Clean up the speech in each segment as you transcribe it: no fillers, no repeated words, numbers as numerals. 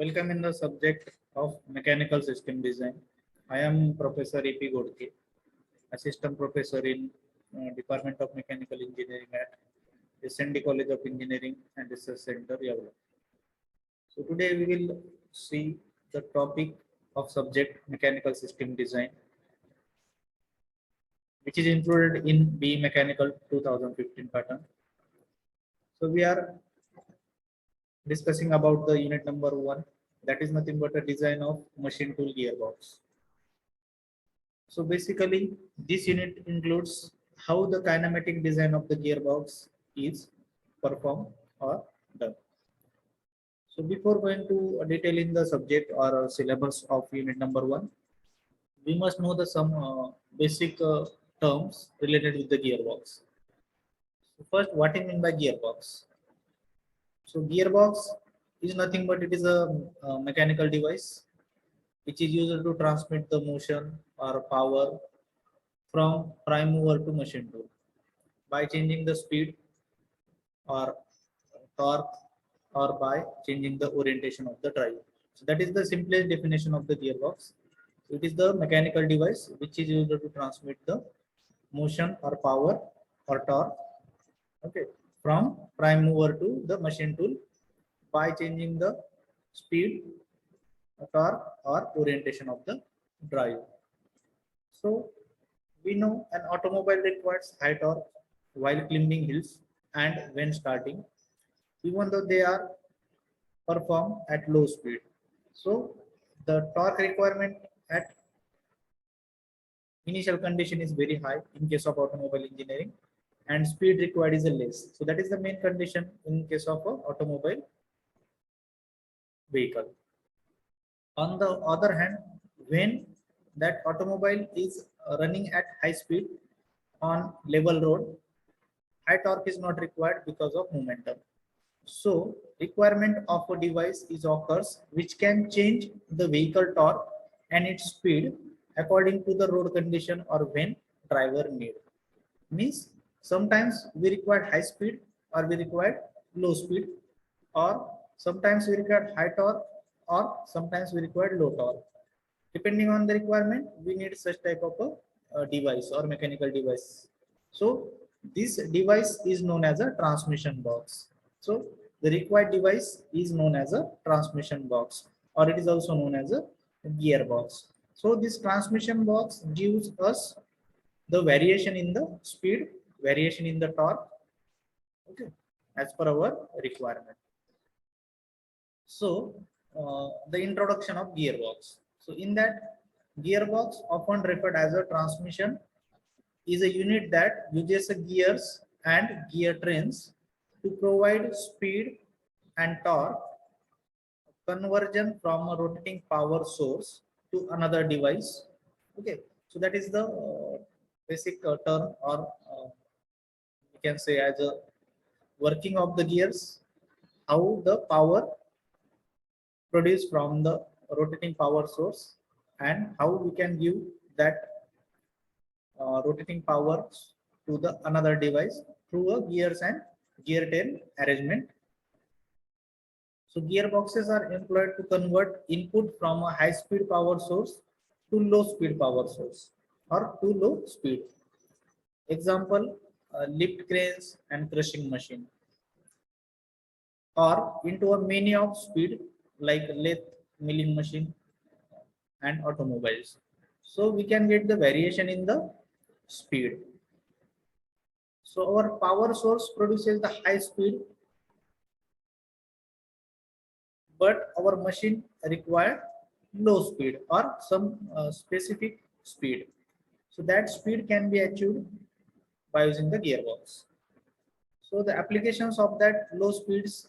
Welcome in the subject of mechanical system design. I am Professor E.P. Godke, Assistant Professor in Department of Mechanical Engineering at SND College of Engineering and Research Center, Yavla. So today we will see the topic of subject mechanical system design, which is included in B Mechanical 2015 pattern. So we are discussing about the unit number 1, that is nothing but a design of machine tool gearbox. So basically this unit includes how the kinematic design of the gearbox is performed or done. So before going to detailing the subject or syllabus of unit number 1, we must know the some basic terms related with the gearbox. So first, what I mean by gearbox? So gearbox is nothing but it is a mechanical device which is used to transmit the motion or power from prime mover to machine tool by changing the speed or torque or by changing the orientation of the drive. So that is the simplest definition of the gearbox. It is the mechanical device which is used to transmit the motion or power or torque, okay, from prime mover to the machine tool by changing the speed, torque or orientation of the drive. So we know an automobile requires high torque while climbing hills and when starting, even though they are performed at low speed. So the torque requirement at initial condition is very high in case of automobile engineering, and speed required is less. So that is the main condition in case of a automobile vehicle. On the other hand, when that automobile is running at high speed on level road, high torque is not required because of momentum. So requirement of a device is occurs which can change the vehicle torque and its speed according to the road condition or when driver need. Means sometimes we require high speed or we require low speed, or sometimes we require high torque or sometimes we require low torque. Depending on the requirement, we need such type of a device or mechanical device. So this device is known as a transmission box. So the required device is known as a transmission box, or it is also known as a gearbox. So this transmission box gives us the variation in the speed, variation in the torque, okay, as per our requirement. So the introduction of gearbox. So in that, gearbox, often referred as a transmission, is a unit that uses gears and gear trains to provide speed and torque conversion from a rotating power source to another device. Okay, so that is the basic term, or we can say as a working of the gears, how the power produced from the rotating power source and how we can give that rotating power to the another device through a gears and gear train arrangement. So gearboxes are employed to convert input from a high speed power source to low speed power source or to low speed. Example, lift cranes and crushing machine, or into a many of speed like lathe, milling machine and automobiles. So we can get the variation in the speed. So our power source produces the high speed, but our machine require low speed or some specific speed. So that speed can be achieved by using the gearbox. So the applications of that low speeds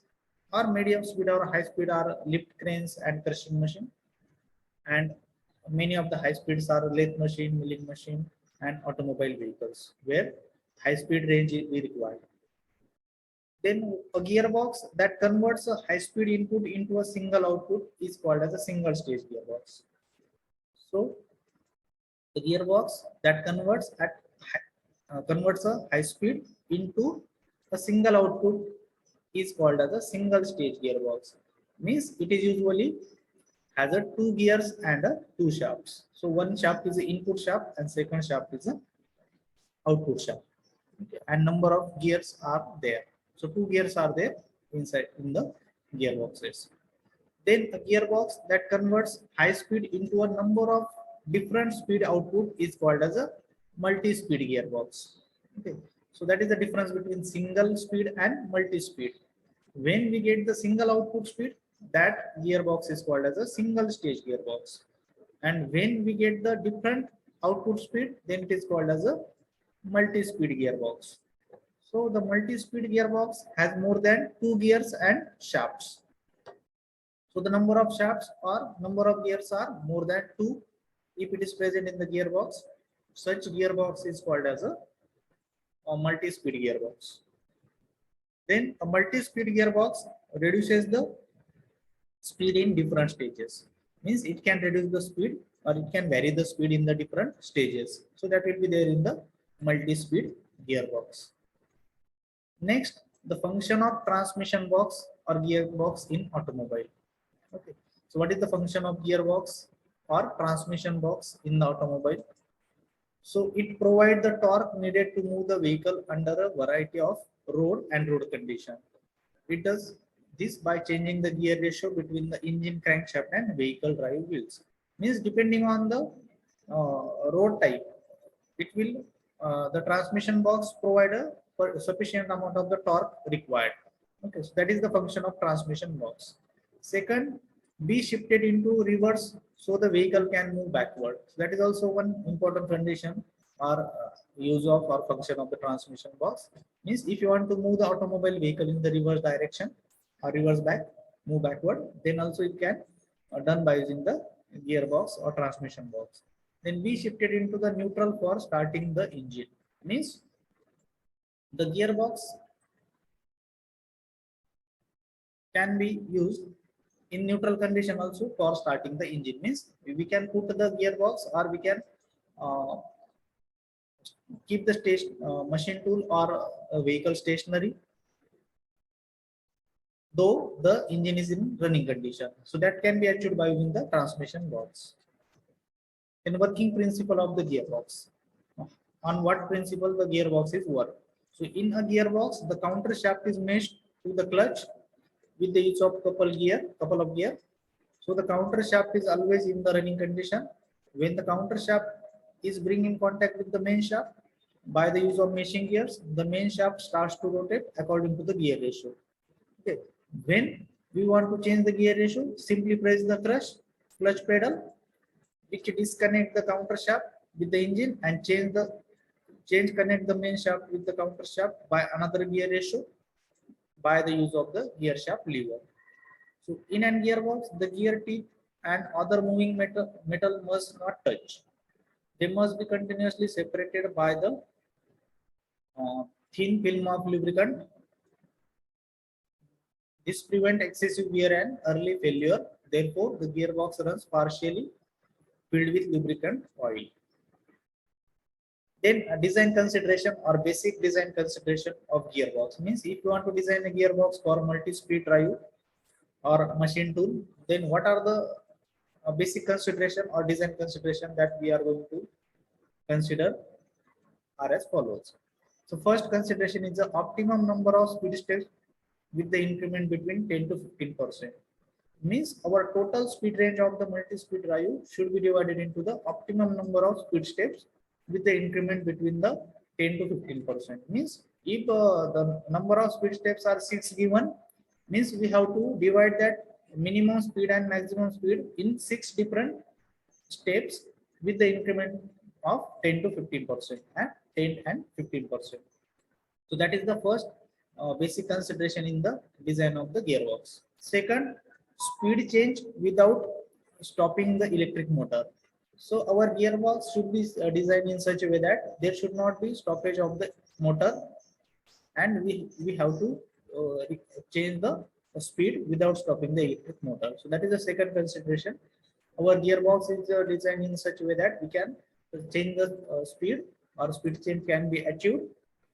or medium speed or high speed are lift cranes and crushing machine, and many of the high speeds are lathe machine, milling machine and automobile vehicles where high speed range is required. Then a gearbox that converts a high speed input into a single output is called as a single stage gearbox. So the gearbox that converts a high speed into a single output is called as a single stage gearbox. Means it is usually has a two gears and a two shafts. So one shaft is the input shaft and second shaft is the output shaft. Okay. And number of gears are there. So two gears are there inside in the gearboxes. Then a gearbox that converts high speed into a number of different speed output is called as a multi-speed gearbox. Okay. So that is the difference between single speed and multi-speed. When we get the single output speed, that gearbox is called as a single stage gearbox. And when we get the different output speed, then it is called as a multi-speed gearbox. So the multi-speed gearbox has more than two gears and shafts. So the number of shafts or number of gears are more than two if it is present in the gearbox. Such gearbox is called as a multi-speed gearbox. Then a multi-speed gearbox reduces the speed in different stages. Means it can reduce the speed or it can vary the speed in the different stages. So that will be there in the multi-speed gearbox. Next, the function of transmission box or gearbox in automobile. Okay. So what is the function of gearbox or transmission box in the automobile? So it provides the torque needed to move the vehicle under a variety of road and road condition. It does this by changing the gear ratio between the engine crankshaft and vehicle drive wheels. Means depending on the road type, it will the transmission box provide a sufficient amount of the torque required. Okay, so that is the function of transmission box. Second, be shifted into reverse so the vehicle can move backward. So that is also one important condition or use of or function of the transmission box. Means if you want to move the automobile vehicle in the reverse direction or reverse back, move backward, then also it can done by using the gearbox or transmission box. Then be shifted into the neutral for starting the engine. Means the gearbox can be used in neutral condition also for starting the engine. Means we can put the gearbox or we can uh, keep the machine tool or a vehicle stationary though the engine is in running condition. So that can be achieved by using the transmission box. In working principle of the gearbox. On what principle the gearbox is work? So in a gearbox, the counter shaft is meshed to the clutch with the use of couple of gear. So the counter shaft is always in the running condition. When the counter shaft is bring in contact with the main shaft, by the use of meshing gears, the main shaft starts to rotate according to the gear ratio. Okay. When we want to change the gear ratio, simply press the clutch pedal, which disconnect the counter shaft with the engine and connect the main shaft with the counter shaft by another gear ratio by the use of the gear shaft lever. So in an gearbox, the gear teeth and other moving metal must not touch. They must be continuously separated by the thin film of lubricant. This prevents excessive wear and early failure. Therefore, the gearbox runs partially filled with lubricant oil. Then a design consideration or basic design consideration of gearbox means if you want to design a gearbox for multi-speed drive or machine tool, then what are the basic consideration or design consideration that we are going to consider are as follows. So first consideration is the optimum number of speed steps with the increment between 10 to 15%. Means our total speed range of the multi-speed drive should be divided into the optimum number of speed steps with the increment between the 10 to 15%. Means if the number of speed steps are 6 given, means we have to divide that minimum speed and maximum speed in 6 different steps with the increment of 10 to 15% and 10 and 15%. So that is the first basic consideration in the design of the gearbox. Second, speed change without stopping the electric motor. So our gearbox should be designed in such a way that there should not be stoppage of the motor, and we have to change the speed without stopping the electric motor. So that is the second consideration. Our gearbox is designed in such a way that we can change the speed or speed change can be achieved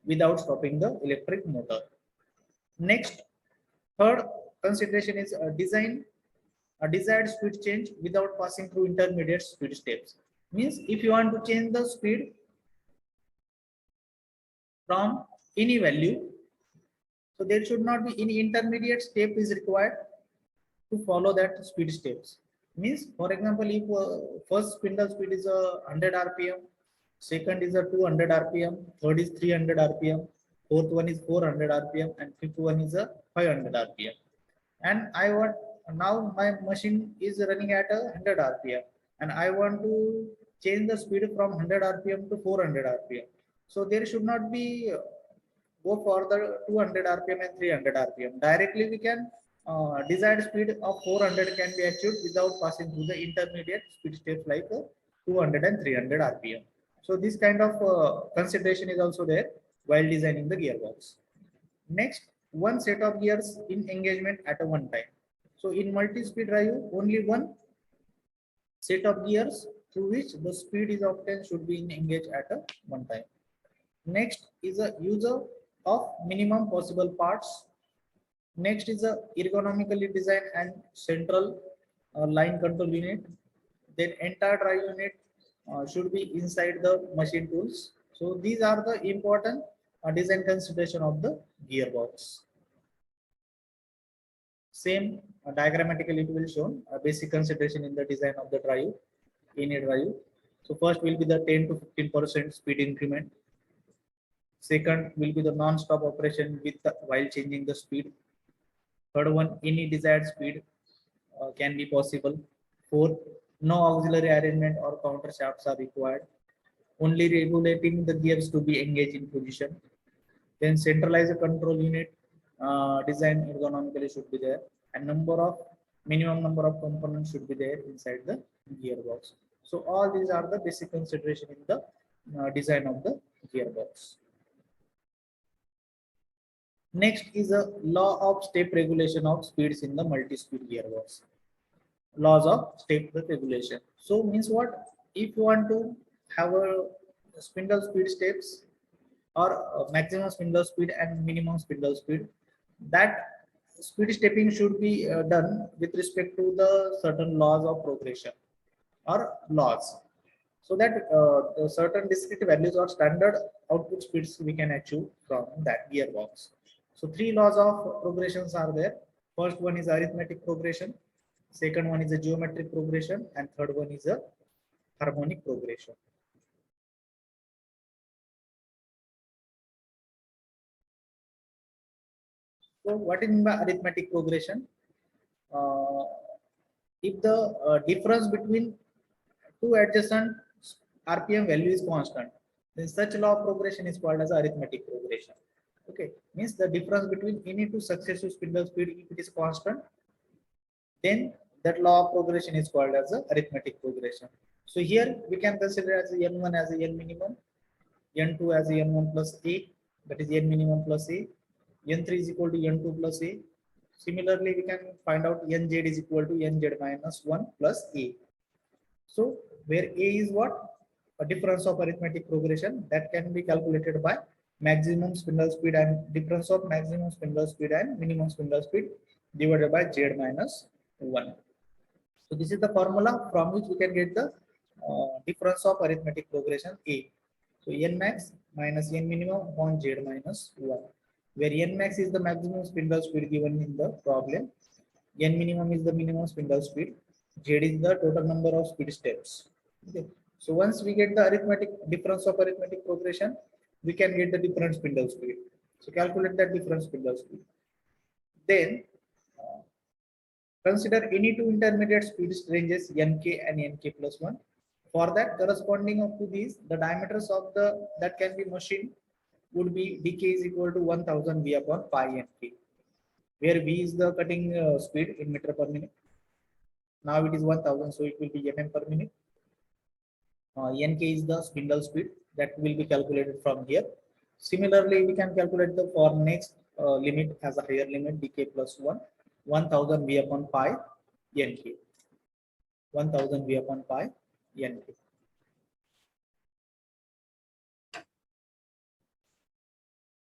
without stopping the electric motor. Next, third, consideration is design a desired speed change without passing through intermediate speed steps. Means if you want to change the speed from any value, so there should not be any intermediate step is required to follow that speed steps. Means, for example, if first spindle speed is a 100 rpm, second is a 200 rpm, third is 300 rpm, fourth one is 400 rpm, and fifth one is a 500 rpm. And I want now my machine is running at a 100 rpm, and I want to change the speed from 100 rpm to 400 rpm. So there should not be go for the 200 rpm and 300 rpm. Directly we can desired speed of 400 can be achieved without passing through the intermediate speed steps like 200 and 300 rpm. So this kind of consideration is also there while designing the gearbox. Next, one set of gears in engagement at a one time. So in multi-speed drive, only one set of gears through which the speed is obtained should be in engaged at a one time. Next is a user of minimum possible parts. Next is a ergonomically designed and central line control unit. Then entire drive unit should be inside the machine tools. So these are the important design consideration of the gearbox. Same diagrammatically it will show a basic consideration in the design of the drive in a drive. So first will be the 10 to 15% speed increment. Second will be the non-stop operation with while changing the speed. Third one, any desired speed can be possible. Fourth, no auxiliary arrangement or counter shafts are required. Only regulating the gears to be engaged in position. Then centralized control unit design ergonomically should be there, and minimum number of components should be there inside the gearbox. So all these are the basic consideration in the design of the gearbox. Next is a law of step regulation of speeds in the multi-speed gearbox. Laws of step regulation. So means what? If you want to have a spindle speed steps or maximum spindle speed and minimum spindle speed, that speed stepping should be done with respect to the certain laws of progression or laws, so that the certain discrete values or standard output speeds we can achieve from that gearbox. So three laws of progressions are there. First one is arithmetic progression, second one is a geometric progression, and third one is a harmonic progression. So what is mean by arithmetic progression? If the difference between two adjacent RPM value is constant, then such law of progression is called as arithmetic progression. Okay, means the difference between any two successive spindle speed, if it is constant, then that law of progression is called as a arithmetic progression. So here we can consider as n1 as a n minimum, n2 as a n1 plus a, that is n minimum plus a, n3 is equal to n2 plus a. Similarly, we can find out nz is equal to nz minus 1 plus a. So where a is what? A difference of arithmetic progression that can be calculated by maximum spindle speed and difference of maximum spindle speed and minimum spindle speed divided by z minus 1. So this is the formula from which we can get the difference of arithmetic progression a. So n max minus n minimum upon z minus 1, where n max is the maximum spindle speed given in the problem, n minimum is the minimum spindle speed, z is the total number of speed steps. Okay. So once we get the arithmetic difference of arithmetic progression, we can get the different spindle speed. So calculate that different spindle speed. Then consider any two intermediate speed ranges nk and nk plus 1. For that, corresponding to these, the diameters of the that can be machined would be dk is equal to 1000 v upon pi nk, where v is the cutting speed in meter per minute. Now it is 1000, so it will be mm per minute. Nk is the spindle speed that will be calculated from here. Similarly, we can calculate the for next limit as a higher limit dk plus 1, 1000 v upon pi nk, 1000 v upon pi nk.